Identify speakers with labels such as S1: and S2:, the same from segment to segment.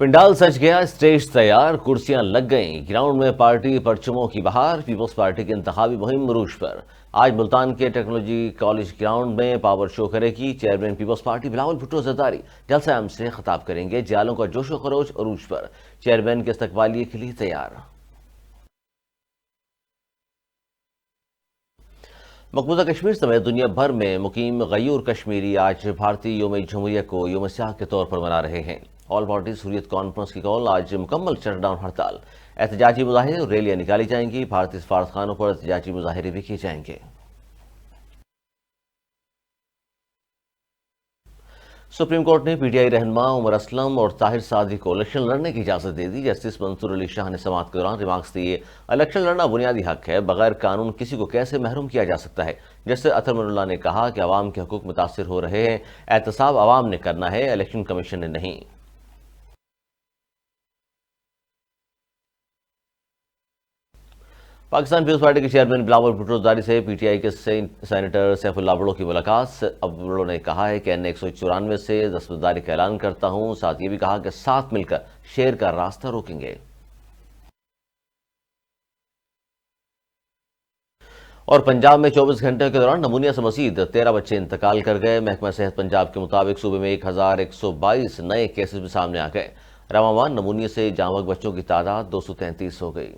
S1: पंडाल सज गया, स्टेज तैयार, कुर्सियां लग गईं, ग्राउंड में पार्टी परचमों की बहार। पीपल्स पार्टी की इंतखाबी मुहिम उरूज पर। आज मुल्तान के टेक्नोलॉजी कॉलेज ग्राउंड में पावर शो करेगी chairman Peoples Party Bilawal Bhutto Zardari. जलसे आम से खिताब करेंगे। जालों का जोशो खरोश उरूज पर। चेयरमैन के इस्तकबालिये के लिए तैयार। मकबूजा कश्मीर समेत दुनिया भर में मुकीम गयूर कश्मीरी आज भारतीय योम जमहूरिया को योम स्याह के तौर पर मना रहे हैं। ऑल पार्टीज हुर्रियत कॉन्फ्रेंस की कॉल, आज मुकम्मल शटडाउन हड़ताल। एहतजाजी मुजाहिरे और रैलियां निकाली जाएंगी। भारतीय सफारतखानों पर एहतजाजी मुजाहिरे भी किए जाएंगे। सुप्रीम कोर्ट ने पीटीआई रहनुमा उमर असलम और ताहिर सादी को इलेक्शन लड़ने की इजाजत दे दी। जस्टिस मंसूर अली शाह ने समाअत के दौरान रिमार्क्स दिए, इलेक्शन लड़ना बुनियादी हक है, बगैर कानून किसी को कैसे महरूम किया जा सकता है। जस्टिस अतर मनुल्लाह ने कहा कि अवाम के हकूक मुतासिर हो रहे हैं, एहतसाब अवाम ने करना है, इलेक्शन कमीशन ने नहीं। पाकिस्तान पीपल्स पार्टी के चेयरमैन बिलावल भुट्टो जरदारी से पीटीआई के सेनेटर सैफुल्लाह बड़ो की मुलाकात। अब बड़ो ने कहा है कि एन 194 से दस्तबरदारी का ऐलान करता हूं। साथ ये भी कहा कि साथ मिलकर शेर का रास्ता रोकेंगे। और पंजाब में 24 घंटे के दौरान नमूनिया से मजीद 13 बच्चे इंतकाल कर गए। महकमा सेहत पंजाब के मुताबिक सूबे में 1122 नए केसेस भी सामने आ गए। रवामान नमूनिया से जामक बच्चों की तादाद 233 हो गई।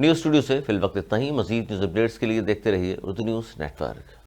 S1: न्यूज स्टूडियो से फिल वक्त इतना ही। मजीद न्यूज अपडेट्स के लिए देखते रहिए उर्दू न्यूज नेटवर्क।